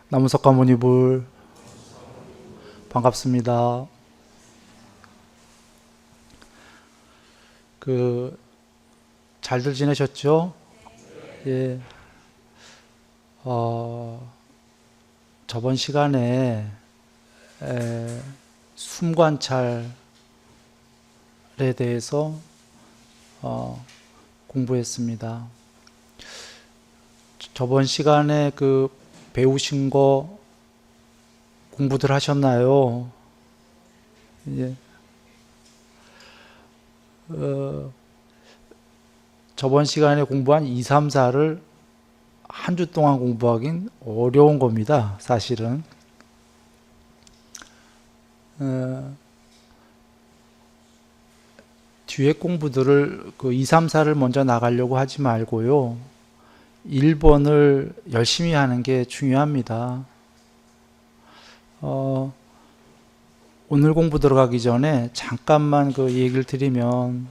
나무석가모니불 반갑습니다. 잘들 지내셨죠? 예. 저번 시간에 숨 관찰에 대해서 공부했습니다. 저번 시간에 배우신 거 공부들 하셨나요? 예. 저번 시간에 공부한 2, 3, 4를 한 주 동안 공부하긴 어려운 겁니다. 사실은. 뒤에 공부들을 2, 3, 4를 먼저 나가려고 하지 말고요. 1번을 열심히 하는 게 중요합니다. 오늘 공부 들어가기 전에 잠깐만 얘기를 드리면,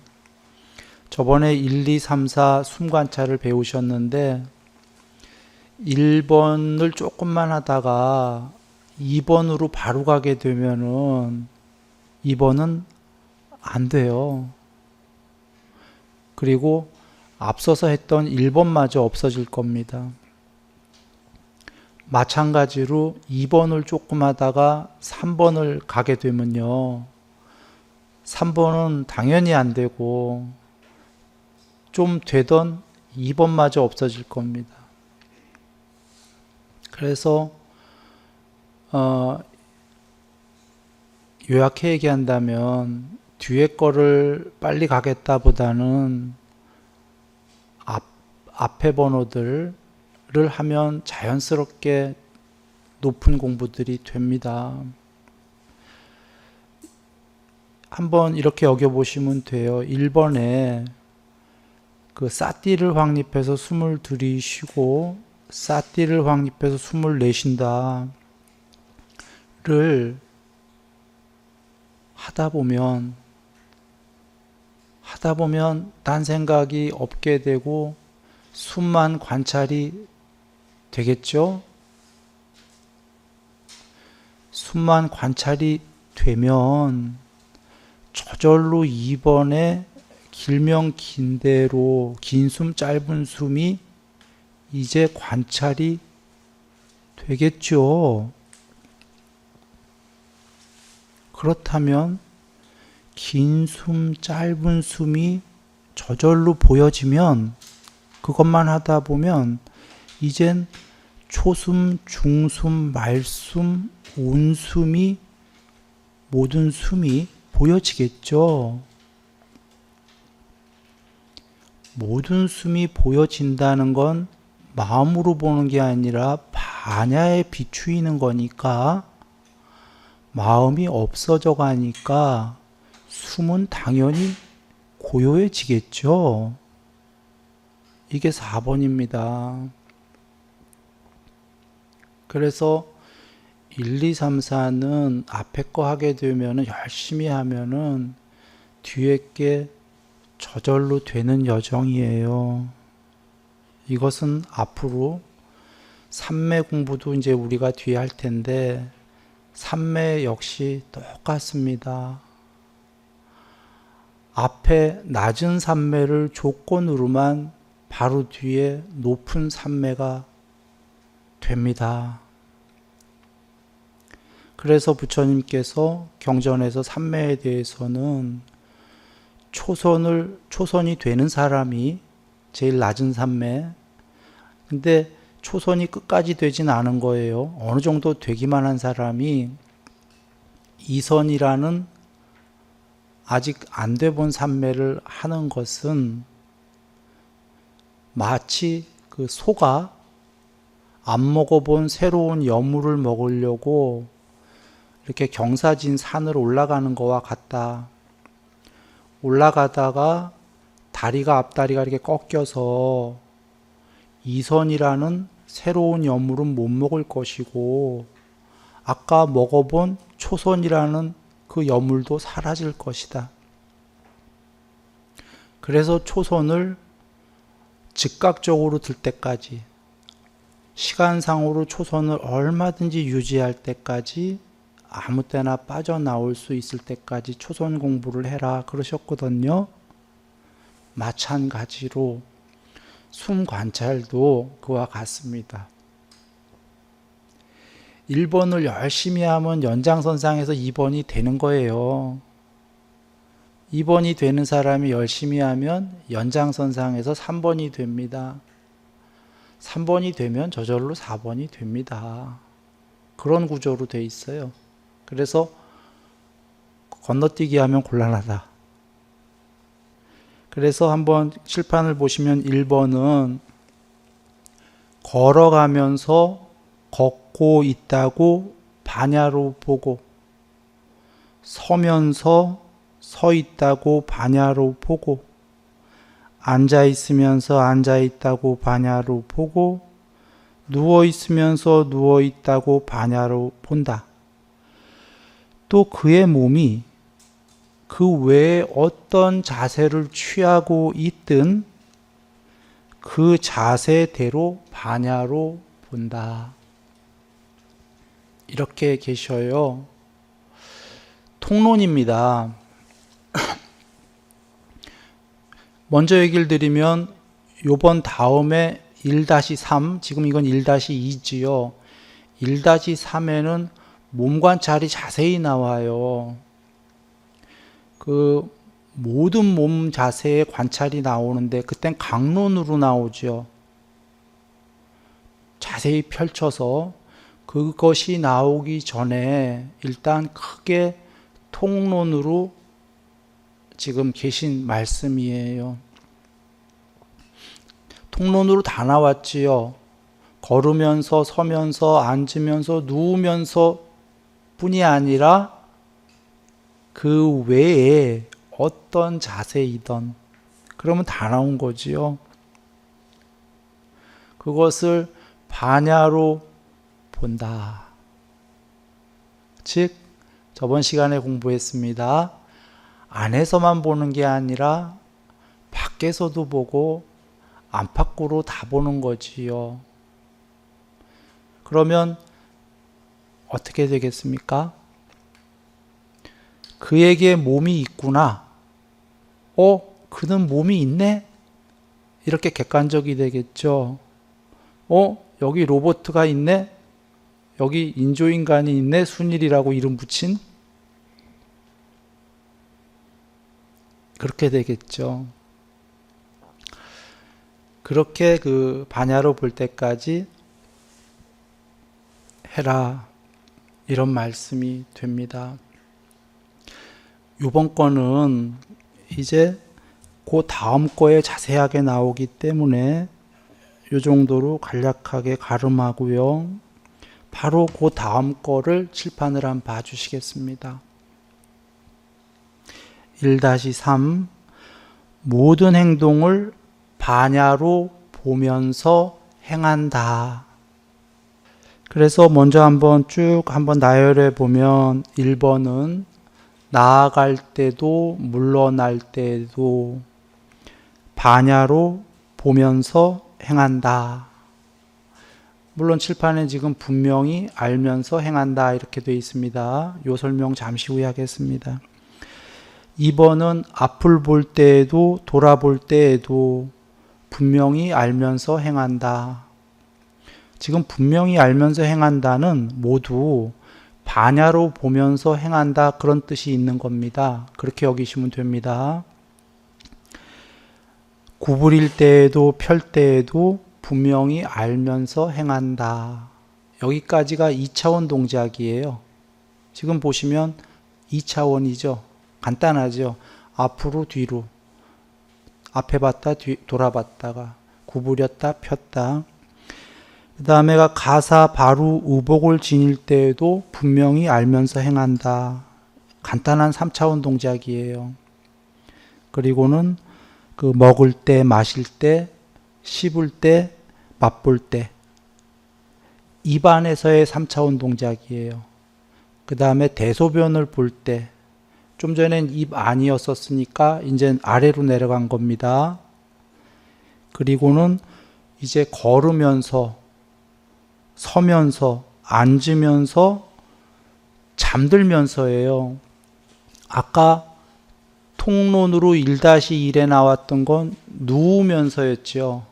저번에 1, 2, 3, 4 숨관찰을 배우셨는데 1번을 조금만 하다가 2번으로 바로 가게 되면은 2번은 안 돼요. 그리고 앞서서 했던 1번마저 없어질 겁니다. 마찬가지로 2번을 조금 하다가 3번을 가게 되면요, 3번은 당연히 안 되고 좀 되던 2번마저 없어질 겁니다. 그래서 요약해 얘기한다면 뒤에 거를 빨리 가겠다보다는 앞에 번호들을 하면 자연스럽게 높은 공부들이 됩니다. 한번 이렇게 여겨보시면 돼요. 1번에 싸띠를 확립해서 숨을 들이쉬고 싸띠를 확립해서 숨을 내쉰다 를 하다 보면 딴 생각이 없게 되고 숨만 관찰이 되겠죠? 숨만 관찰이 되면 저절로 2번에 길면 긴 대로 긴 숨 짧은 숨이 이제 관찰이 되겠죠. 그렇다면 긴 숨 짧은 숨이 저절로 보여지면, 그것만 하다 보면 이젠 초숨, 중숨, 말숨, 온숨이 모든 숨이 보여지겠죠. 모든 숨이 보여진다는 건 마음으로 보는 게 아니라 반야에 비추이는 거니까, 마음이 없어져 가니까 숨은 당연히 고요해지겠죠. 이게 4번입니다. 그래서 1, 2, 3, 4는 앞에 거 하게 되면 열심히 하면은 뒤에 게 저절로 되는 여정이에요. 이것은 앞으로 삼매 공부도 이제 우리가 뒤에 할 텐데, 삼매 역시 똑같습니다. 앞에 낮은 삼매를 조건으로만 바로 뒤에 높은 삼매가 됩니다. 그래서 부처님께서 경전에서 삼매에 대해서는 초선이 되는 사람이 제일 낮은 삼매, 근데 초선이 끝까지 되진 않은 거예요. 어느 정도 되기만 한 사람이 2선이라는 아직 안 돼 본 삼매를 하는 것은 마치 소가 안 먹어본 새로운 여물을 먹으려고 이렇게 경사진 산을 올라가는 거와 같다. 올라가다가 앞다리가 이렇게 꺾여서 2선이라는 새로운 여물은 못 먹을 것이고, 아까 먹어본 초선이라는 그 여물도 사라질 것이다. 그래서 초선을 즉각적으로 들 때까지, 시간상으로 초선을 얼마든지 유지할 때까지, 아무 때나 빠져나올 수 있을 때까지 초선 공부를 해라 그러셨거든요. 마찬가지로 숨 관찰도 그와 같습니다. 1번을 열심히 하면 연장선상에서 2번이 되는 거예요. 2번이 되는 사람이 열심히 하면 연장선상에서 3번이 됩니다. 3번이 되면 저절로 4번이 됩니다. 그런 구조로 돼 있어요. 그래서 건너뛰기 하면 곤란하다. 그래서 한번 칠판을 보시면 1번은 걸어가면서 걷고 있다고 반야로 보고, 서면서 서 있다고 반야로 보고, 앉아 있으면서 앉아 있다고 반야로 보고, 누워 있으면서 누워 있다고 반야로 본다. 또 그의 몸이 그 외에 어떤 자세를 취하고 있든 그 자세대로 반야로 본다. 이렇게 계셔요. 통론입니다. 먼저 얘기를 드리면 요번 다음에 1-3, 지금 이건 1-2지요. 1-3에는 몸 관찰이 자세히 나와요. 그 모든 몸 자세의 관찰이 나오는데 그땐 강론으로 나오죠. 자세히 펼쳐서. 그것이 나오기 전에 일단 크게 통론으로 지금 계신 말씀이에요. 통론으로 다 나왔지요. 걸으면서 서면서 앉으면서 누우면서 뿐이 아니라 그 외에 어떤 자세이든 그러면 다 나온 거지요. 그것을 반야로 본다. 즉 저번 시간에 공부했습니다. 안에서만 보는 게 아니라 밖에서도 보고 안팎으로 다 보는 거지요. 그러면 어떻게 되겠습니까? 그에게 몸이 있구나. 그는 몸이 있네? 이렇게 객관적이 되겠죠. 여기 로봇가 있네? 여기 인조인간이 있네? 순일이라고 이름 붙인? 그렇게 되겠죠. 그렇게 그 반야로 볼 때까지 해라. 이런 말씀이 됩니다. 이번 거는 이제 그 다음 거에 자세하게 나오기 때문에 이 정도로 간략하게 가름하고요. 바로 그 다음 거를 칠판을 한번 봐주시겠습니다. 1-3 모든 행동을 반야로 보면서 행한다. 그래서 먼저 한번 쭉 한번 나열해 보면 1번은 나아갈 때도 물러날 때도 반야로 보면서 행한다. 물론 칠판에 지금 분명히 알면서 행한다 이렇게 되어 있습니다. 이 설명 잠시 후에 하겠습니다. 2번은 앞을 볼 때에도 돌아볼 때에도 분명히 알면서 행한다. 지금 분명히 알면서 행한다는 모두 반야로 보면서 행한다 그런 뜻이 있는 겁니다. 그렇게 여기시면 됩니다. 구부릴 때에도 펼 때에도 분명히 알면서 행한다. 여기까지가 2차원 동작이에요. 지금 보시면 2차원이죠. 간단하죠. 앞으로 뒤로. 앞에 봤다 돌아봤다가 구부렸다 폈다. 그 다음에가 가사 바루 우복을 지닐 때에도 분명히 알면서 행한다. 간단한 3차원 동작이에요. 그리고는 그 먹을 때, 마실 때, 씹을 때, 맛볼 때 입안에서의 3차원 동작이에요. 그 다음에 대소변을 볼 때, 좀 전엔 입 안이었었으니까 이제 아래로 내려간 겁니다. 그리고는 이제 걸으면서, 서면서, 앉으면서, 잠들면서예요. 아까 통론으로 1-1에 나왔던 건 누우면서였죠.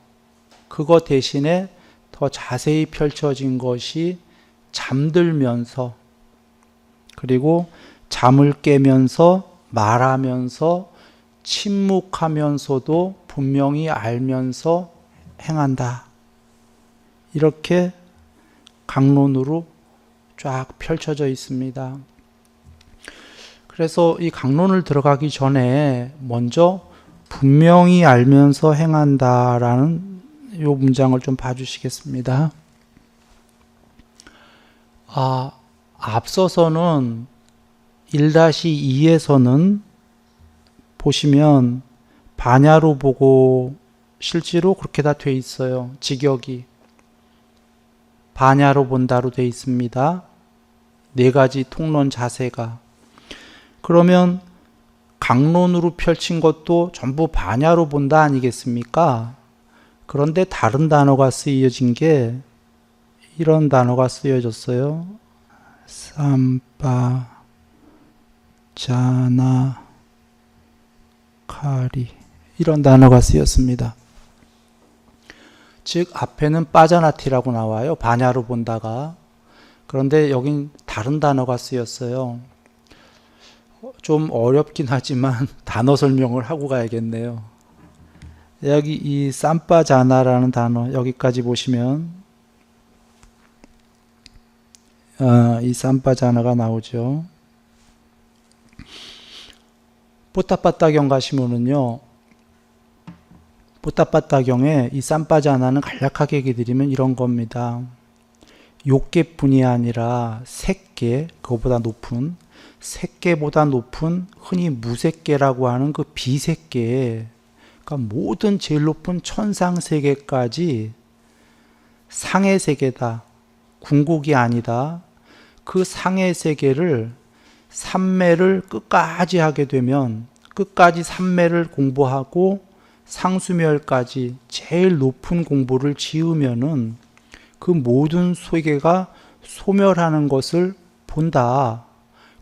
그거 대신에 더 자세히 펼쳐진 것이 잠들면서, 그리고 잠을 깨면서, 말하면서, 침묵하면서도 분명히 알면서 행한다. 이렇게 강론으로 쫙 펼쳐져 있습니다. 그래서 이 강론을 들어가기 전에 먼저 분명히 알면서 행한다라는 이 문장을 좀 봐주시겠습니다. 앞서서는 1-2에서는 보시면 반야로 보고 실제로 그렇게 다 돼 있어요. 직역이 반야로 본다로 돼 있습니다. 4가지 통론 자세가. 그러면 강론으로 펼친 것도 전부 반야로 본다 아니겠습니까? 그런데 다른 단어가 쓰여진 게 이런 단어가 쓰여졌어요. 삼빠 자나 카리, 이런 단어가 쓰였습니다. 즉 앞에는 빠자나티라고 나와요. 반야로 본다가. 그런데 여긴 다른 단어가 쓰였어요. 좀 어렵긴 하지만 단어 설명을 하고 가야겠네요. 여기 이 삼빠자나라는 단어, 여기까지 보시면 이 삼빠자나가 나오죠. 뽀따빠따경 가시면은요, 뽀따빠따경에 이 삼빠자나는 간략하게 얘기 드리면 이런 겁니다. 욕계뿐이 아니라 색계, 그거보다 높은, 색계보다 높은 흔히 무색계라고 하는 그 비색계, 그러니까 모든 제일 높은 천상세계까지 상의 세계다, 궁극이 아니다. 그 상의 세계를 삼매를 끝까지 하게 되면, 끝까지 삼매를 공부하고 상수멸까지 제일 높은 공부를 지으면은 그 모든 세계가 소멸하는 것을 본다.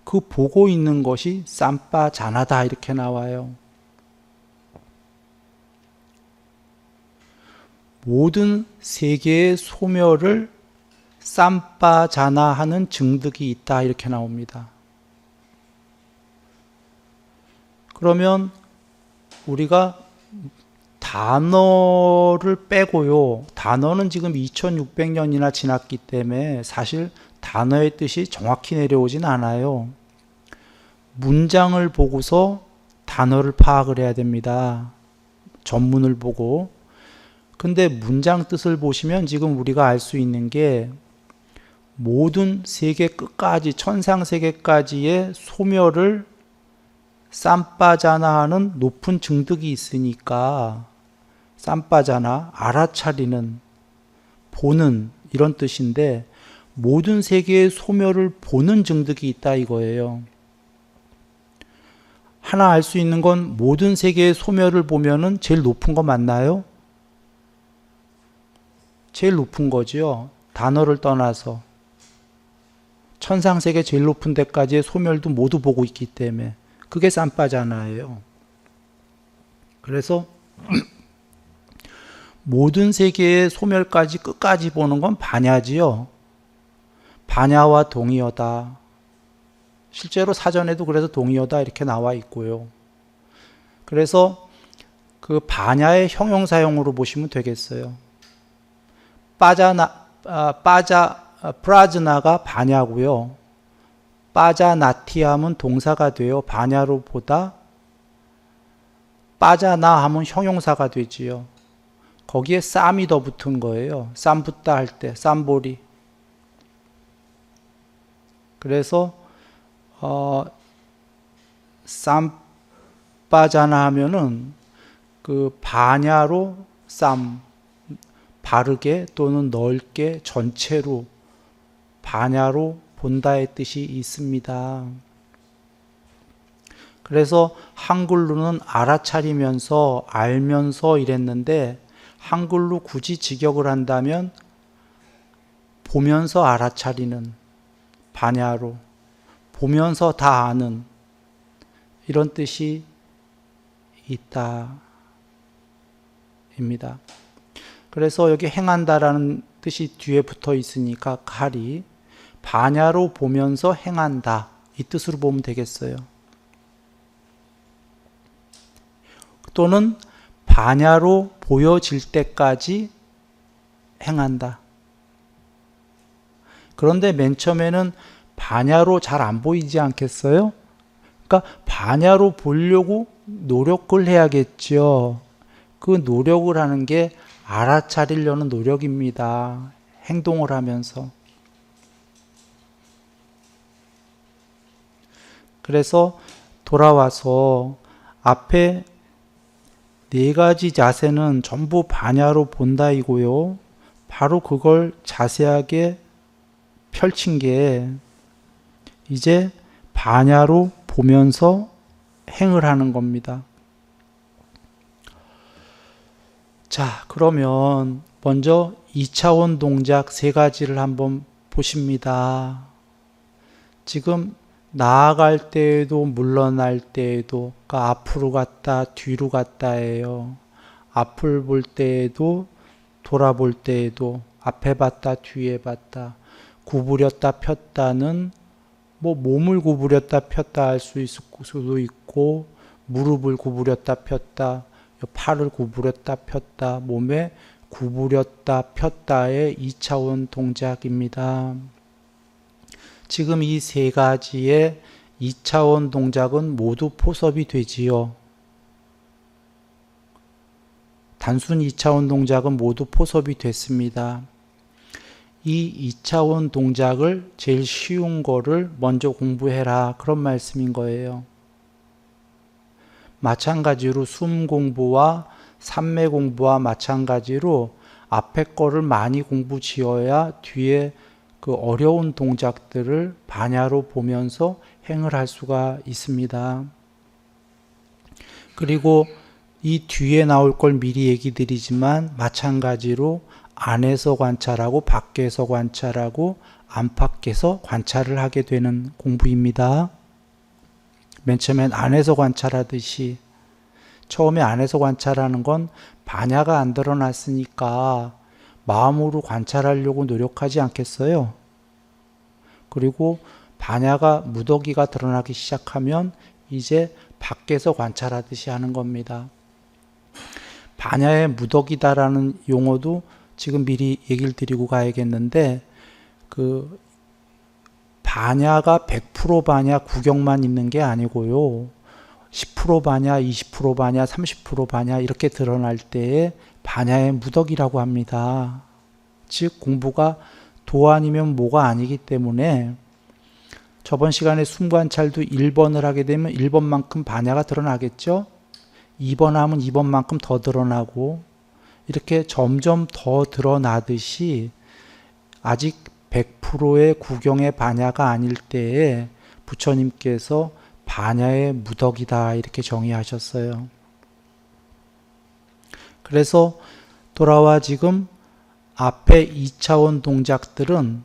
그 보고 있는 것이 삼빠자나다, 이렇게 나와요. 모든 세계의 소멸을 삼빠자나하는 증득이 있다, 이렇게 나옵니다. 그러면 우리가 단어를 빼고요, 단어는 지금 2600년이나 지났기 때문에 사실 단어의 뜻이 정확히 내려오진 않아요. 문장을 보고서 단어를 파악을 해야 됩니다. 전문을 보고. 근데 문장 뜻을 보시면 지금 우리가 알 수 있는 게 모든 세계 끝까지, 천상세계까지의 소멸을 삼빠자나하는 높은 증득이 있으니까 삼빠자나, 알아차리는, 보는, 이런 뜻인데 모든 세계의 소멸을 보는 증득이 있다 이거예요. 하나 알 수 있는 건 모든 세계의 소멸을 보면은 제일 높은 거 맞나요? 제일 높은 거죠. 단어를 떠나서 천상세계 제일 높은 데까지의 소멸도 모두 보고 있기 때문에 그게 삼빠자나예요. 그래서 모든 세계의 소멸까지 끝까지 보는 건 반야지요. 반야와 동의어다. 실제로 사전에도 그래서 동의어다 이렇게 나와 있고요. 그래서 그 반야의 형용사형으로 보시면 되겠어요. 프라즈나가 반야고요. 빠자나티 하면 동사가 돼요. 반야로 보다. 빠자나 하면 형용사가 되지요. 거기에 쌈이 더 붙은 거예요. 쌈 붙다 할 때, 쌈보리. 그래서 쌈빠자나 하면은 그 반야로 쌈, 바르게 또는 넓게 전체로 반야로 본다의 뜻이 있습니다. 그래서 한글로는 알아차리면서 알면서 이랬는데 한글로 굳이 직역을 한다면 보면서 알아차리는, 반야로 보면서 다 아는, 이런 뜻이 있다 입니다. 그래서 여기 행한다라는 뜻이 뒤에 붙어 있으니까 칼이 반야로 보면서 행한다, 이 뜻으로 보면 되겠어요. 또는 반야로 보여질 때까지 행한다. 그런데 맨 처음에는 반야로 잘 안 보이지 않겠어요? 그러니까 반야로 보려고 노력을 해야겠죠. 그 노력을 하는 게 알아차리려는 노력입니다. 행동을 하면서. 그래서 돌아와서 앞에 네 가지 자세는 전부 반야로 본다이고요. 바로 그걸 자세하게 펼친 게 이제 반야로 보면서 행을 하는 겁니다. 자, 그러면 먼저 2차원 동작 세 가지를 한번 보십니다. 지금 나아갈 때에도 물러날 때에도, 그러니까 앞으로 갔다 뒤로 갔다예요. 앞을 볼 때에도 돌아볼 때에도, 앞에 봤다 뒤에 봤다, 구부렸다 폈다는 뭐 몸을 구부렸다 폈다 할 수도 있고, 무릎을 구부렸다 폈다, 팔을 구부렸다 폈다, 몸에 구부렸다 폈다의 2차원 동작입니다. 지금 이 세 가지의 2차원 동작은 모두 포섭이 되지요. 단순 2차원 동작은 모두 포섭이 됐습니다. 이 2차원 동작을 제일 쉬운 거를 먼저 공부해라, 그런 말씀인 거예요. 마찬가지로 숨 공부와 삼매 공부와 마찬가지로 앞에 거를 많이 공부 지어야 뒤에 그 어려운 동작들을 반야로 보면서 행을 할 수가 있습니다. 그리고 이 뒤에 나올 걸 미리 얘기 드리지만 마찬가지로 안에서 관찰하고 밖에서 관찰하고 안팎에서 관찰을 하게 되는 공부입니다. 맨 처음엔 안에서 관찰하듯이, 처음에 안에서 관찰하는 건 반야가 안 드러났으니까 마음으로 관찰하려고 노력하지 않겠어요? 그리고 반야가 무더기가 드러나기 시작하면 이제 밖에서 관찰하듯이 하는 겁니다. 반야의 무더기다라는 용어도 지금 미리 얘기를 드리고 가야겠는데, 그 반야가 100% 반야 구경만 있는 게 아니고요. 10% 반야, 20% 반야, 30% 반야 이렇게 드러날 때에 반야의 무더기라고 합니다. 즉 공부가 도 아니면 모가 아니기 때문에 저번 시간에 숨관찰도 1번을 하게 되면 1번만큼 반야가 드러나겠죠. 2번 하면 2번만큼 더 드러나고, 이렇게 점점 더 드러나듯이 아직 100%의 구경의 반야가 아닐 때에 부처님께서 반야의 무더기다 이렇게 정의하셨어요. 그래서 돌아와 지금 앞에 2차원 동작들은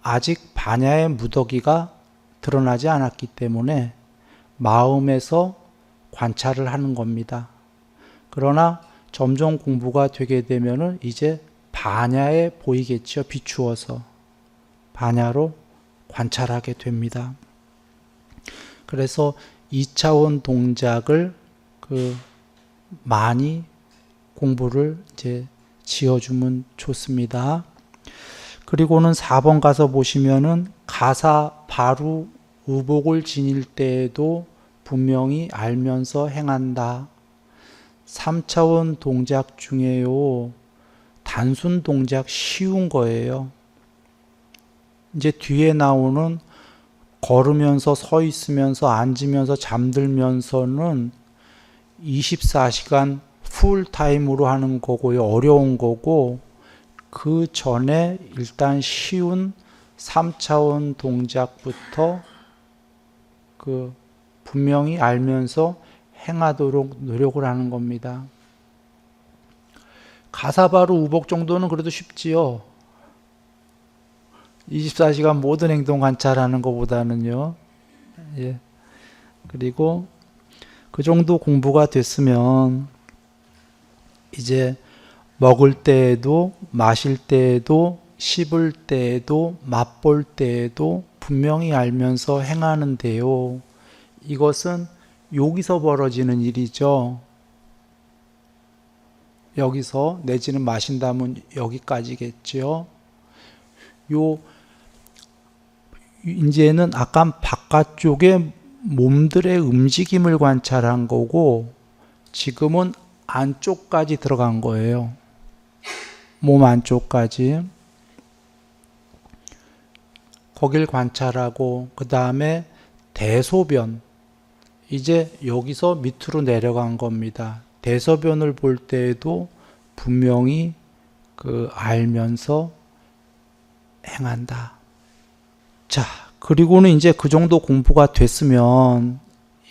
아직 반야의 무더기가 드러나지 않았기 때문에 마음에서 관찰을 하는 겁니다. 그러나 점점 공부가 되게 되면은 이제 반야에 보이겠죠. 비추어서 반야로 관찰하게 됩니다. 그래서 2차원 동작을 많이 공부를 이제 지어주면 좋습니다. 그리고는 4번 가서 보시면은 가사 바로 의복을 지닐 때에도 분명히 알면서 행한다. 3차원 동작 중에요, 단순 동작 쉬운 거예요. 이제 뒤에 나오는 걸으면서 서 있으면서 앉으면서 잠들면서는 24시간 풀타임으로 하는 거고요. 어려운 거고, 그 전에 일단 쉬운 3차원 동작부터 분명히 알면서 행하도록 노력을 하는 겁니다. 가사바루 우복 정도는 그래도 쉽지요. 24시간 모든 행동 관찰하는 것보다는요. 예. 그리고 그 정도 공부가 됐으면 이제 먹을 때에도 마실 때에도 씹을 때에도 맛볼 때에도 분명히 알면서 행하는데요. 이것은 여기서 벌어지는 일이죠. 여기서 내지는 마신다면 여기까지겠죠. 이제는 아까 바깥쪽에 몸들의 움직임을 관찰한 거고 지금은 안쪽까지 들어간 거예요. 몸 안쪽까지. 거길 관찰하고 그 다음에 대소변. 이제 여기서 밑으로 내려간 겁니다. 대소변을 볼 때에도 분명히 알면서 행한다. 자, 그리고는 이제 그 정도 공부가 됐으면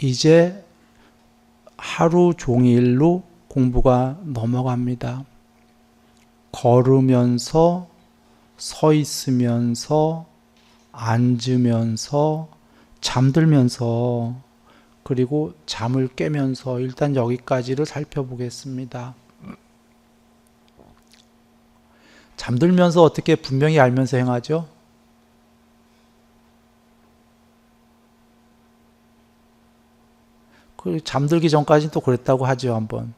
이제 하루 종일로 공부가 넘어갑니다. 걸으면서, 서 있으면서, 앉으면서, 잠들면서, 그리고 잠을 깨면서 일단 여기까지를 살펴보겠습니다. 잠들면서 어떻게 분명히 알면서 행하죠? 잠들기 전까지는 또 그랬다고 하죠, 한번.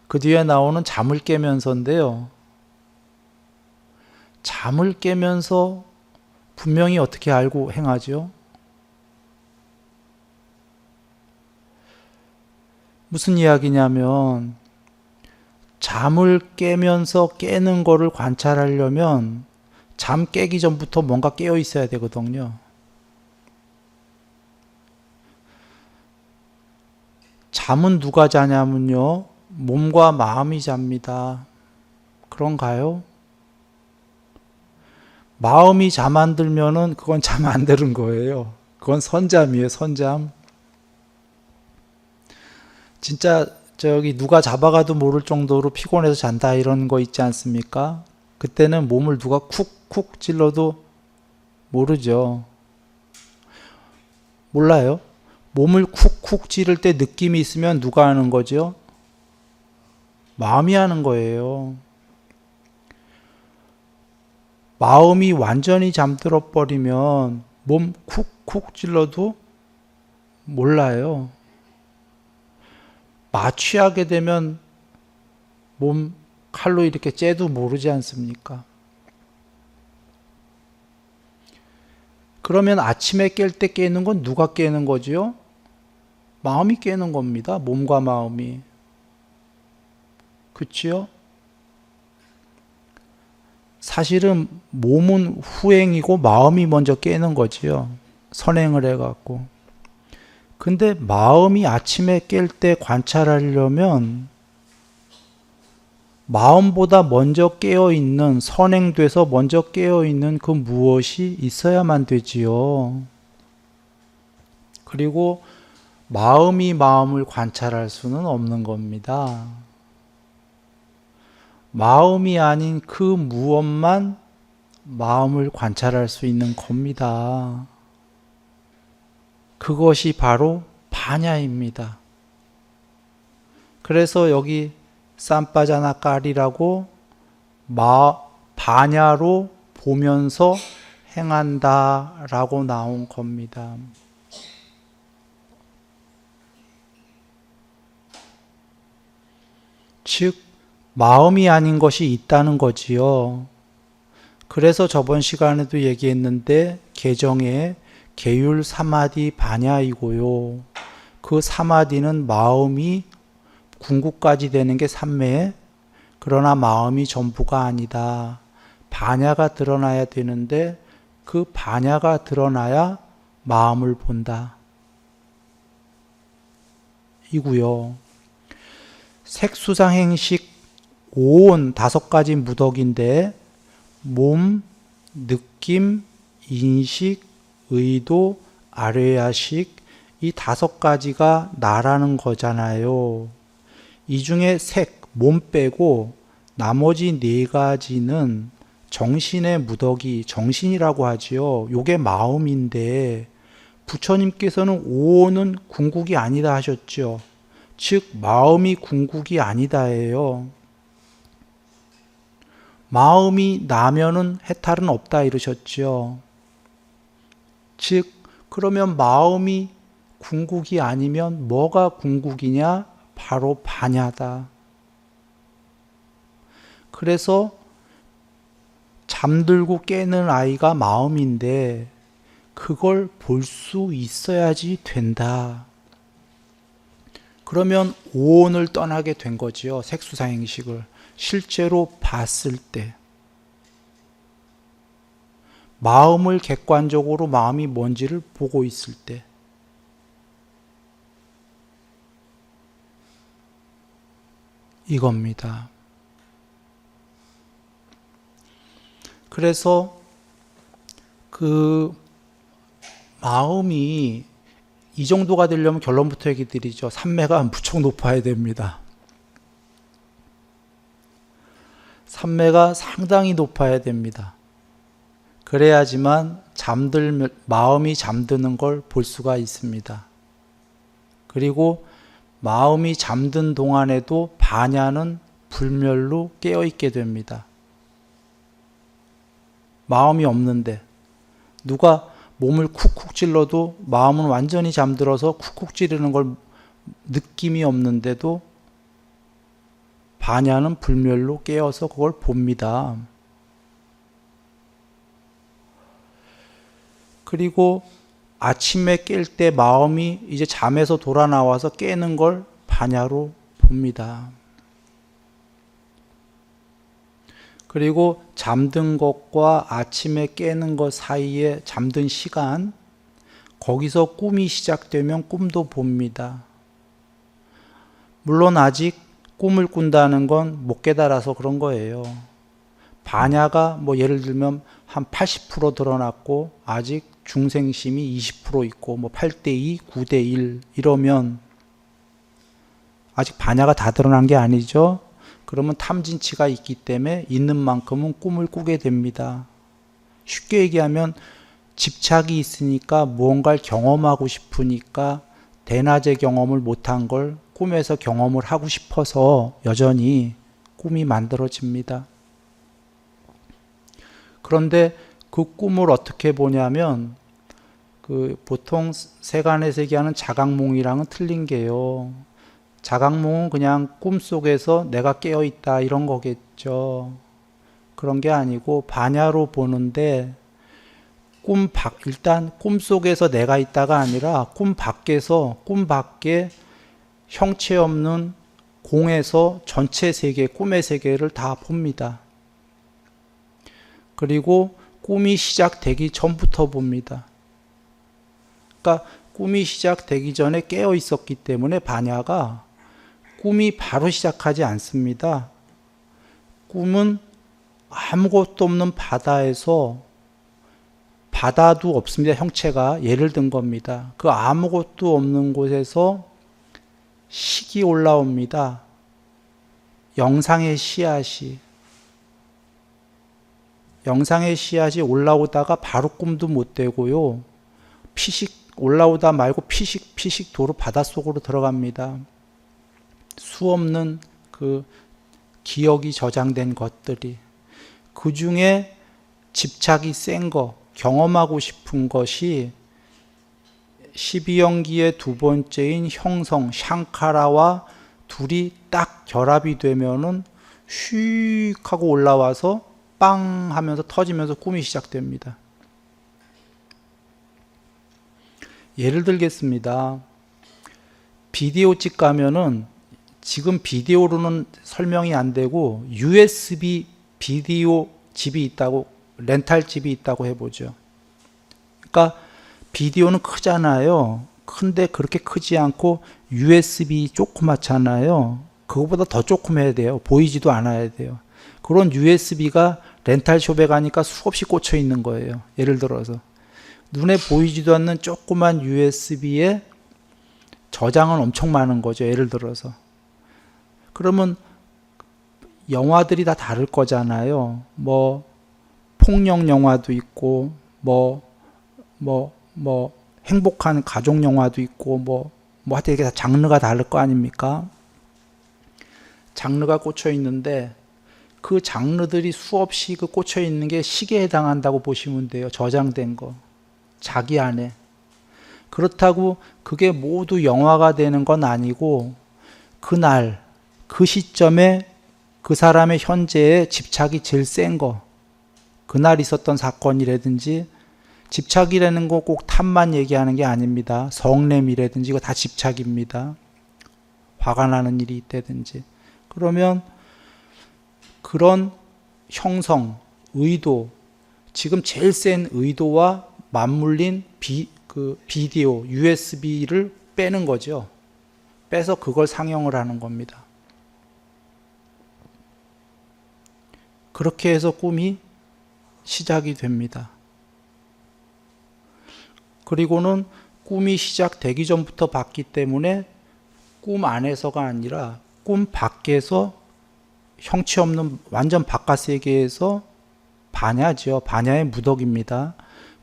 그 뒤에 나오는 잠을 깨면서인데요. 잠을 깨면서 분명히 어떻게 알고 행하죠? 무슨 이야기냐면 잠을 깨면서 깨는 거를 관찰하려면 잠 깨기 전부터 뭔가 깨어 있어야 되거든요. 잠은 누가 자냐면요. 몸과 마음이 잡니다. 그런가요? 마음이 잠 안 들면은 그건 잠 안 드는 거예요. 그건 선잠이에요, 선잠. 진짜 누가 잡아가도 모를 정도로 피곤해서 잔다 이런 거 있지 않습니까? 그때는 몸을 누가 쿡쿡 찔러도 모르죠. 몰라요? 몸을 쿡쿡 찌를 때 느낌이 있으면 누가 하는 거죠? 마음이 하는 거예요. 마음이 완전히 잠들어 버리면 몸 쿡쿡 찔러도 몰라요. 마취하게 되면 몸 칼로 이렇게 째도 모르지 않습니까? 그러면 아침에 깰 때 깨는 건 누가 깨는 거지요? 마음이 깨는 겁니다. 몸과 마음이. 그치요? 사실은 몸은 후행이고 마음이 먼저 깨는 거지요. 선행을 해갖고. 근데 마음이 아침에 깰 때 관찰하려면 마음보다 먼저 깨어있는, 선행돼서 먼저 깨어있는 그 무엇이 있어야만 되지요. 그리고 마음이 마음을 관찰할 수는 없는 겁니다. 마음이 아닌 그 무엇만 마음을 관찰할 수 있는 겁니다. 그것이 바로 파냐입니다. 그래서 여기 쌈바자나 까리라고 파냐로 보면서 행한다라고 나온 겁니다. 즉 마음이 아닌 것이 있다는 거지요. 그래서 저번 시간에도 얘기했는데 개정에 계율 사마디 바냐이고요. 그 사마디는 마음이 궁극까지 되는 게 삼매, 그러나 마음이 전부가 아니다. 바냐가 드러나야 되는데 그 바냐가 드러나야 마음을 본다. 이고요. 색수상행식 오온 5가지 무덕인데 몸, 느낌, 인식, 의도, 아뢰야식 이 5가지가 나라는 거잖아요. 이 중에 색, 몸 빼고 나머지 네 가지는 정신의 무더기, 정신이라고 하지요. 요게 마음인데 부처님께서는 오는 궁극이 아니다 하셨죠. 즉 마음이 궁극이 아니다예요. 마음이 나면은 해탈은 없다 이러셨죠. 즉 그러면 마음이 궁극이 아니면 뭐가 궁극이냐? 바로 반야다. 그래서 잠들고 깨는 아이가 마음인데 그걸 볼 수 있어야지 된다. 그러면 오온을 떠나게 된 거지요. 색수상행식을 실제로 봤을 때 마음을 객관적으로 마음이 뭔지를 보고 있을 때 이겁니다. 그래서 그 마음이 이 정도가 되려면 결론부터 얘기 드리죠. 삼매가 무척 높아야 됩니다. 삼매가 상당히 높아야 됩니다. 그래야지만 마음이 잠드는 걸 볼 수가 있습니다. 그리고 마음이 잠든 동안에도 반야는 불멸로 깨어있게 됩니다. 마음이 없는데 누가 몸을 쿡쿡 찔러도 마음은 완전히 잠들어서 쿡쿡 찌르는 걸 느낌이 없는데도 반야는 불멸로 깨어서 그걸 봅니다. 그리고 아침에 깰 때 마음이 이제 잠에서 돌아 나와서 깨는 걸 반야로 봅니다. 그리고 잠든 것과 아침에 깨는 것 사이에 잠든 시간, 거기서 꿈이 시작되면 꿈도 봅니다. 물론 아직 꿈을 꾼다는 건 못 깨달아서 그런 거예요. 반야가 뭐 예를 들면 한 80% 드러났고 아직 중생심이 20% 있고 뭐 8대2, 9대1 이러면 아직 반야가 다 드러난 게 아니죠. 그러면 탐진치가 있기 때문에 있는 만큼은 꿈을 꾸게 됩니다. 쉽게 얘기하면 집착이 있으니까 무언가를 경험하고 싶으니까 대낮에 경험을 못한 걸 꿈에서 경험을 하고 싶어서 여전히 꿈이 만들어집니다. 그런데 그 꿈을 어떻게 보냐면 보통 세간에서 얘기하는 자각몽이랑은 틀린 게요. 자각몽은 그냥 꿈속에서 내가 깨어있다 이런 거겠죠. 그런 게 아니고 반야로 보는데 일단 꿈속에서 내가 있다가 아니라 꿈 밖에 형체 없는 공에서 전체 세계, 꿈의 세계를 다 봅니다. 그리고 꿈이 시작되기 전부터 봅니다. 그러니까 꿈이 시작되기 전에 깨어 있었기 때문에 반야가 꿈이 바로 시작하지 않습니다. 꿈은 아무것도 없는 바다에서 바다도 없습니다. 형체가 예를 든 겁니다. 그 아무것도 없는 곳에서 식이 올라옵니다. 영상의 씨앗이 올라오다가 바로 꿈도 못 되고요. 피식 올라오다 말고 피식 도로 바닷속으로 들어갑니다. 수없는 그 기억이 저장된 것들이 그 중에 집착이 센 거, 경험하고 싶은 것이 12연기의 두 번째인 형성, 샹카라와 둘이 딱 결합이 되면은 휙 하고 올라와서 빵 하면서 터지면서 꿈이 시작됩니다. 예를 들겠습니다. 비디오집 가면은 지금 비디오로는 설명이 안 되고 USB 비디오 집이 있다고, 렌탈 집이 있다고 해보죠. 그러니까 비디오는 크잖아요. 큰데 그렇게 크지 않고 USB 조그맣잖아요. 그거보다 더 조그매야 돼요. 보이지도 않아야 돼요. 그런 USB가 렌탈숍에 가니까 수없이 꽂혀 있는 거예요. 예를 들어서 눈에 보이지도 않는 조그만 USB에 저장은 엄청 많은 거죠. 예를 들어서 그러면 영화들이 다 다를 거잖아요. 뭐 폭력 영화도 있고 뭐 행복한 가족 영화도 있고 뭐 하여튼 이게 다 장르가 다를 거 아닙니까? 장르가 꽂혀 있는데 그 장르들이 수없이 그 꽂혀 있는 게 시계에 해당한다고 보시면 돼요. 저장된 거. 자기 안에. 그렇다고 그게 모두 영화가 되는 건 아니고 그날 그 시점에 그 사람의 현재에 집착이 제일 센 거. 그날 있었던 사건이라든지 집착이라는 거 꼭 탐만 얘기하는 게 아닙니다. 성냄이라든지 이거 다 집착입니다. 화가 나는 일이 있다든지. 그러면 그런 형성, 의도, 지금 제일 센 의도와 맞물린 비디오, USB를 빼는 거죠. 빼서 그걸 상영을 하는 겁니다. 그렇게 해서 꿈이 시작이 됩니다. 그리고는 꿈이 시작되기 전부터 봤기 때문에 꿈 안에서가 아니라 꿈 밖에서 형체 없는 완전 바깥 세계에서 반야죠. 반야의 무덕입니다.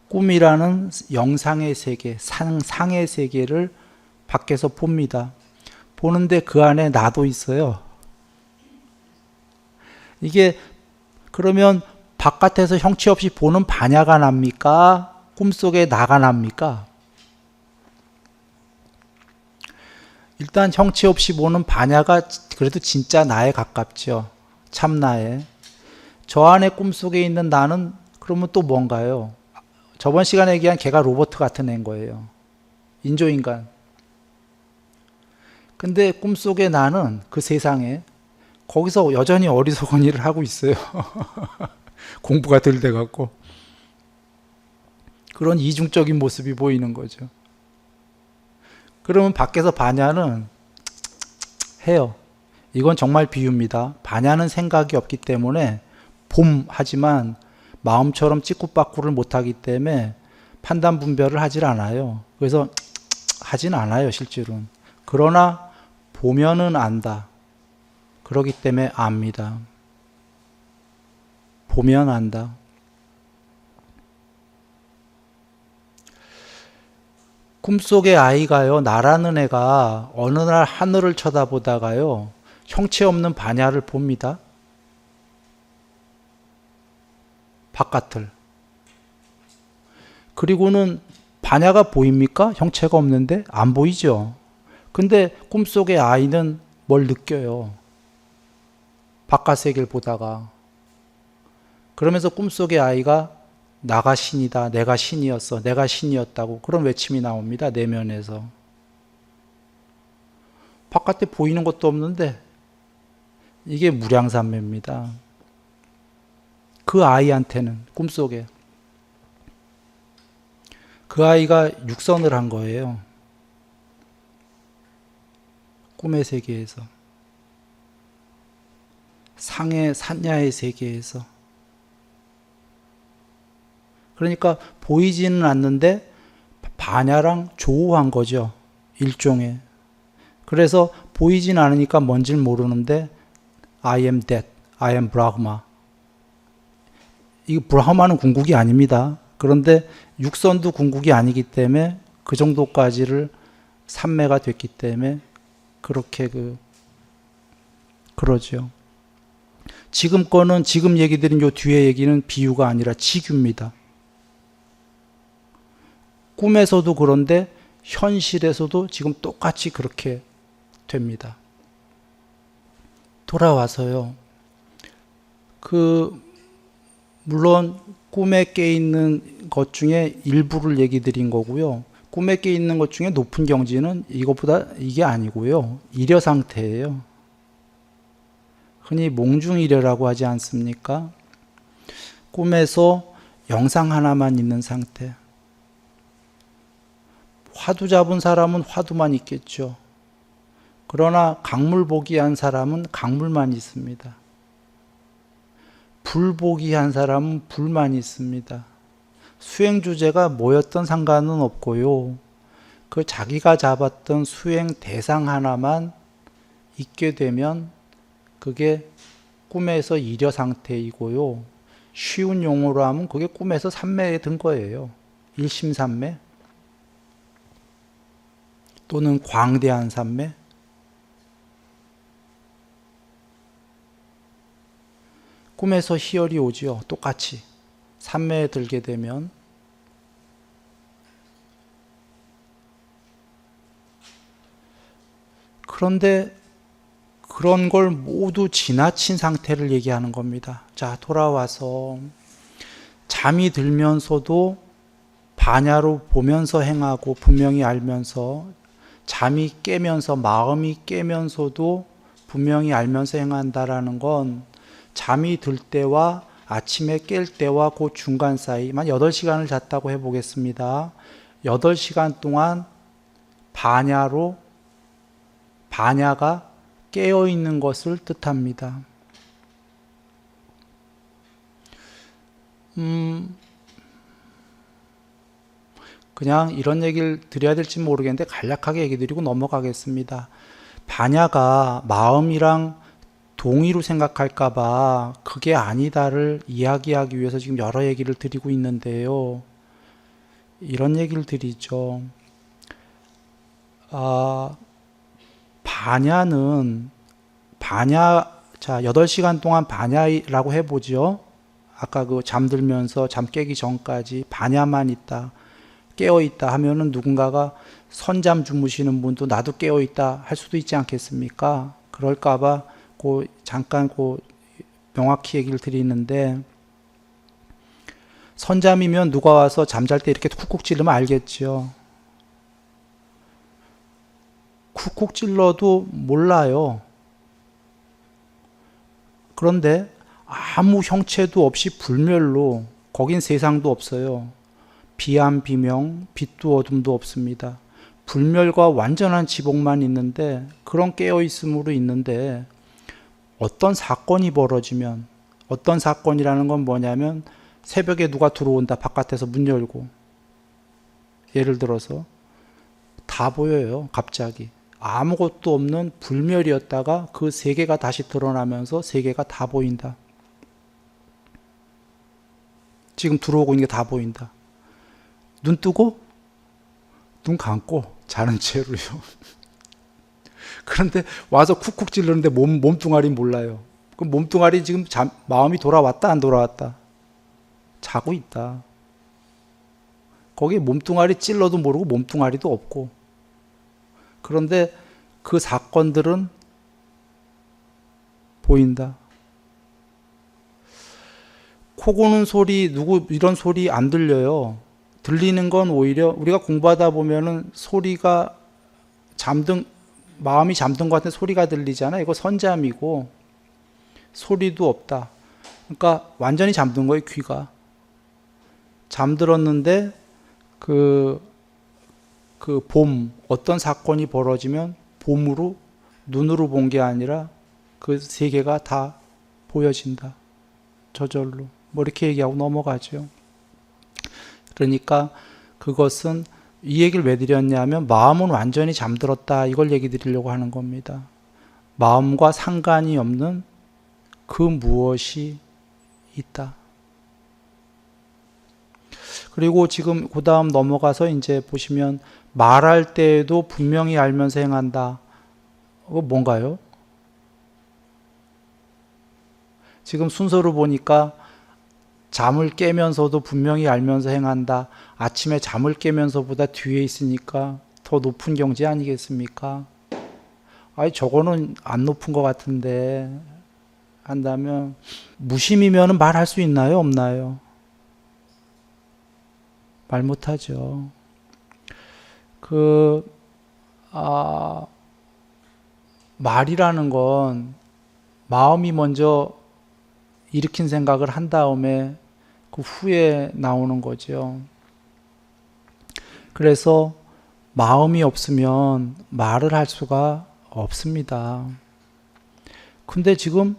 꿈이라는 영상의 세계, 상의 세계를 밖에서 봅니다. 보는데 그 안에 나도 있어요. 이게 그러면 바깥에서 형체 없이 보는 반야가 납니까? 꿈속에 나가 납니까? 일단 형체 없이 보는 반야가 그래도 진짜 나에 가깝죠. 참 나에. 저 안에 꿈속에 있는 나는 그러면 또 뭔가요? 저번 시간에 얘기한 걔가 로봇 같은 애인 거예요. 인조인간. 근데 꿈속에 나는 그 세상에 거기서 여전히 어리석은 일을 하고 있어요. 공부가 덜 돼갖고. 그런 이중적인 모습이 보이는 거죠. 그러면 밖에서 반야는 해요. 이건 정말 비유입니다. 반야는 생각이 없기 때문에 하지만 마음처럼 찌꾸빠꾸를 못하기 때문에 판단 분별을 하질 않아요. 그래서 하진 않아요, 실제로는. 그러나 보면은 안다. 그러기 때문에 압니다. 보면 안다. 꿈속의 아이가요, 나라는 애가 어느 날 하늘을 쳐다보다가요, 형체 없는 반야를 봅니다. 바깥을. 그리고는 반야가 보입니까? 형체가 없는데? 안 보이죠. 근데 꿈속의 아이는 뭘 느껴요? 바깥 세계를 보다가. 그러면서 꿈속의 아이가 나가 신이다. 내가 신이었어. 내가 신이었다고. 그런 외침이 나옵니다. 내면에서. 바깥에 보이는 것도 없는데 이게 무량삼매입니다. 그 아이한테는 꿈속에. 그 아이가 육선을 한 거예요. 꿈의 세계에서. 상의 산야의 세계에서. 그러니까 보이지는 않는데 반야랑 조우한 거죠. 일종의. 그래서 보이진 않으니까 뭔지를 모르는데 I am that, I am Brahma. 이 브라흐마는 궁극이 아닙니다. 그런데 육선도 궁극이 아니기 때문에 그 정도까지를 삼매가 됐기 때문에 그렇게 그러죠. 지금 거는 지금 얘기 드린 요 뒤에 얘기는 비유가 아니라 지규입니다. 꿈에서도 그런데 현실에서도 지금 똑같이 그렇게 됩니다. 돌아와서요. 물론 꿈에 깨 있는 것 중에 일부를 얘기 드린 거고요. 꿈에 깨 있는 것 중에 높은 경지는 이것보다 이게 아니고요. 일여 상태예요. 흔히 몽중일여라고 하지 않습니까? 꿈에서 영상 하나만 있는 상태. 화두 잡은 사람은 화두만 있겠죠. 그러나 강물 보기 한 사람은 강물만 있습니다. 불 보기 한 사람은 불만 있습니다. 수행 주제가 뭐였던 상관은 없고요. 그 자기가 잡았던 수행 대상 하나만 있게 되면 그게 꿈에서 일여 상태이고요. 쉬운 용어로 하면 그게 꿈에서 삼매에 든 거예요. 일심삼매 또는 광대한 삼매. 꿈에서 희열이 오지요. 똑같이 삼매에 들게 되면. 그런데 그런 걸 모두 지나친 상태를 얘기하는 겁니다. 자, 돌아와서 잠이 들면서도 반야로 보면서 행하고 분명히 알면서, 잠이 깨면서 마음이 깨면서도 분명히 알면서 행한다라는 건 잠이 들 때와 아침에 깰 때와 그 중간 사이만 8시간을 잤다고 해보겠습니다. 8시간 동안 반야가 깨어있는 것을 뜻합니다. 그냥 이런 얘기를 드려야 될지 모르겠는데 간략하게 얘기 드리고 넘어가겠습니다. 반야가 마음이랑 동의로 생각할까봐 그게 아니다를 이야기하기 위해서 지금 여러 얘기를 드리고 있는데요. 이런 얘기를 드리죠. 자, 8시간 동안 반야라고 해보죠. 아까 그 잠들면서 잠 깨기 전까지 반야만 있다, 깨어있다 하면은 누군가가 선잠 주무시는 분도 나도 깨어있다 할 수도 있지 않겠습니까? 그럴까봐 잠깐 명확히 얘기를 드리는데, 선잠이면 누가 와서 잠잘 때 이렇게 쿡쿡 찌르면 알겠죠. 쿡쿡 찔러도 몰라요. 그런데 아무 형체도 없이 불멸로, 거긴 세상도 없어요. 비암 비명, 빛도 어둠도 없습니다. 불멸과 완전한 지복만 있는데, 그런 깨어있음으로 있는데, 어떤 사건이 벌어지면, 어떤 사건이라는 건 뭐냐면 새벽에 누가 들어온다, 바깥에서 문 열고, 예를 들어서 다 보여요. 갑자기 아무것도 없는 불멸이었다가 그 세계가 다시 드러나면서 세계가 다 보인다. 지금 들어오고 있는 게 다 보인다. 눈 뜨고 눈 감고 자는 채로요. 그런데 와서 쿡쿡 찔르는데 몸뚱아리 몰라요. 그 몸뚱아리 지금 마음이 돌아왔다 안 돌아왔다? 자고 있다. 거기에 몸뚱아리 찔러도 모르고 몸뚱아리도 없고. 그런데 그 사건들은 보인다. 코 고는 소리, 이런 소리 안 들려요. 들리는 건 오히려 우리가 공부하다 보면은 소리가 마음이 잠든 것 같은 소리가 들리잖아. 이거 선잠이고 소리도 없다. 그러니까 완전히 잠든 거예요. 귀가 잠들었는데 어떤 사건이 벌어지면 눈으로 본 게 아니라 그 세계가 다 보여진다. 저절로. 뭐 이렇게 얘기하고 넘어가죠. 그러니까 그것은 이 얘기를 왜 드렸냐면 마음은 완전히 잠들었다, 이걸 얘기 드리려고 하는 겁니다. 마음과 상관이 없는 그 무엇이 있다. 그리고 지금 그 다음 넘어가서 이제 보시면 말할 때에도 분명히 알면서 행한다. 그거 뭔가요? 지금 순서로 보니까 잠을 깨면서도 분명히 알면서 행한다. 아침에 잠을 깨면서보다 뒤에 있으니까 더 높은 경지 아니겠습니까? 아니 저거는 안 높은 것 같은데 한다면 무심이면 말할 수 있나요? 없나요? 말 못하죠. 말이라는 건 마음이 먼저 일으킨 생각을 한 다음에 그 후에 나오는 거죠. 그래서 마음이 없으면 말을 할 수가 없습니다. 근데 지금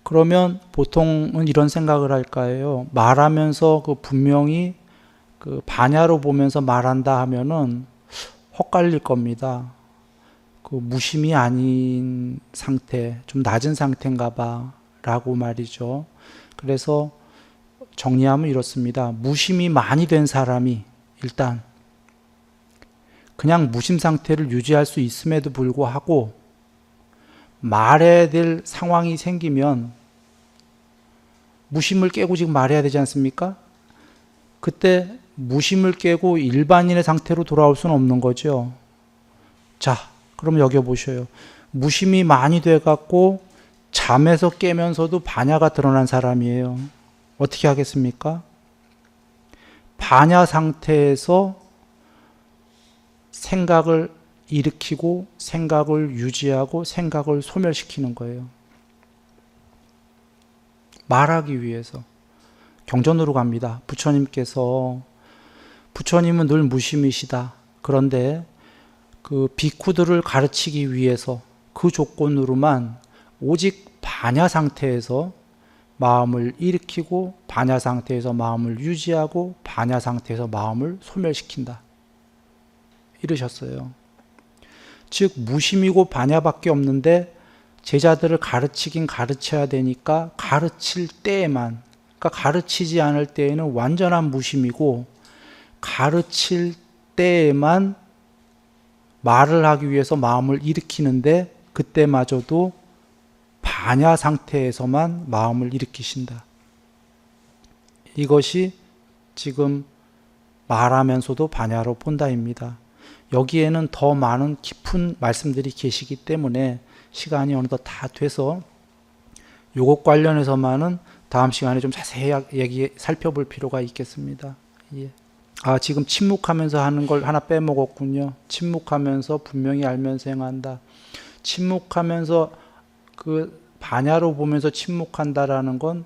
그러면 보통은 이런 생각을 할까요? 말하면서 분명히 반야로 보면서 말한다 하면은 헛갈릴 겁니다. 무심이 아닌 상태, 좀 낮은 상태인가 봐 라고 말이죠. 그래서 정리하면 이렇습니다. 무심이 많이 된 사람이 일단 그냥 무심 상태를 유지할 수 있음에도 불구하고 말해야 될 상황이 생기면 무심을 깨고 지금 말해야 되지 않습니까? 그때 무심을 깨고 일반인의 상태로 돌아올 수는 없는 거죠. 자, 그럼 여겨보셔요. 무심이 많이 돼갖고 잠에서 깨면서도 반야가 드러난 사람이에요. 어떻게 하겠습니까? 반야 상태에서 생각을 일으키고 생각을 유지하고 생각을 소멸시키는 거예요. 말하기 위해서. 경전으로 갑니다. 부처님은 늘 무심이시다. 그런데 그 비쿠들을 가르치기 위해서 그 조건으로만 오직 반야 상태에서 마음을 일으키고 반야 상태에서 마음을 유지하고 반야 상태에서 마음을 소멸시킨다. 이러셨어요. 즉 무심이고 반야밖에 없는데 제자들을 가르치긴 가르쳐야 되니까 가르칠 때에만, 그러니까 가르치지 않을 때에는 완전한 무심이고 가르칠 때에만 말을 하기 위해서 마음을 일으키는데 그때마저도 반야 상태에서만 마음을 일으키신다. 이것이 지금 말하면서도 반야로 본다입니다. 여기에는 더 많은 깊은 말씀들이 계시기 때문에 시간이 어느덧 다 돼서 요것 관련해서만은 다음 시간에 좀 자세히 살펴볼 필요가 있겠습니다. 예. 지금 침묵하면서 하는 걸 하나 빼먹었군요. 침묵하면서 분명히 알면서 행한다. 침묵하면서 그 반야로 보면서 침묵한다라는 건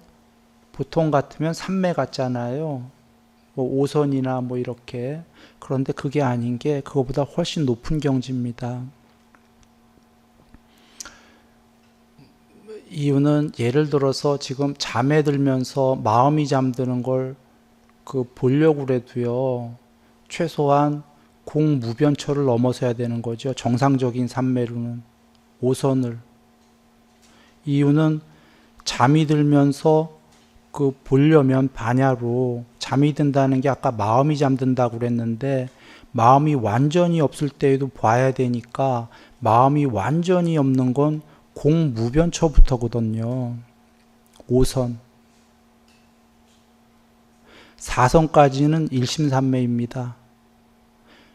보통 같으면 삼매 같잖아요. 뭐 오선이나 뭐 이렇게. 그런데 그게 아닌 게 그거보다 훨씬 높은 경지입니다. 이유는 예를 들어서 지금 잠에 들면서 마음이 잠드는 걸 보려고 그래도요, 최소한 공무변처를 넘어서야 되는 거죠. 정상적인 삼매로는 오선을. 이유는 잠이 들면서 보려면 반야로, 잠이 든다는 게 아까 마음이 잠든다고 그랬는데 마음이 완전히 없을 때에도 봐야 되니까 마음이 완전히 없는 건 공무변처부터거든요. 5선. 4선까지는 일심삼매입니다.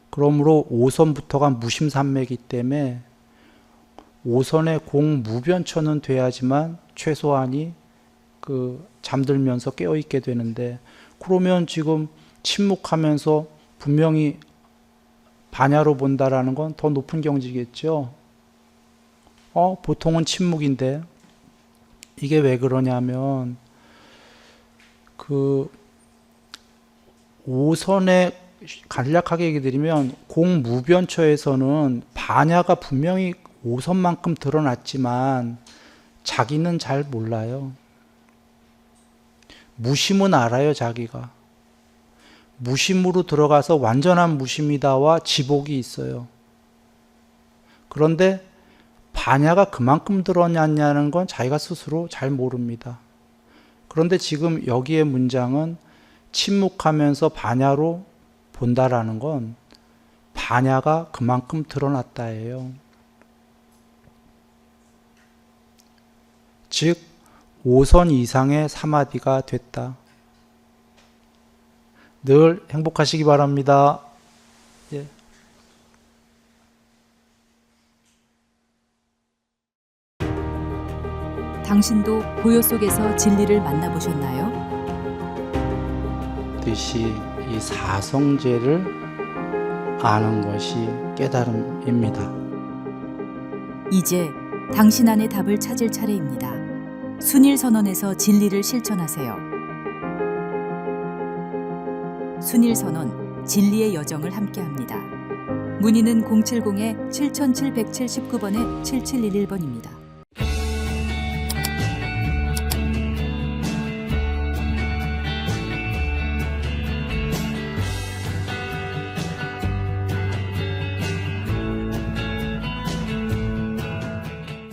그러므로 5선부터가 무심삼매이기 때문에 5선의 공무변처는 돼야지만 최소한이 잠들면서 깨어있게 되는데, 그러면 지금 침묵하면서 분명히 반야로 본다라는 건 더 높은 경지겠죠. 보통은 침묵인데 이게 왜 그러냐면 5선에 간략하게 얘기 드리면 공무변처에서는 반야가 분명히 5선만큼 드러났지만 자기는 잘 몰라요. 무심은 알아요. 자기가 무심으로 들어가서 완전한 무심이다와 지복이 있어요. 그런데 반야가 그만큼 드러났냐는 건 자기가 스스로 잘 모릅니다. 그런데 지금 여기에 문장은 침묵하면서 반야로 본다라는 건 반야가 그만큼 드러났다예요. 즉 5선 이상의 사마디가 됐다. 늘 행복하시기 바랍니다. 예. 당신도 고요 속에서 진리를 만나보셨나요? 뜻이 이 사성제를 아는 것이 깨달음입니다. 이제 당신 안의 답을 찾을 차례입니다. 순일선언에서 진리를 실천하세요. 순일선언, 진리의 여정을 함께합니다. 문의는 070-7779번에 7711번입니다.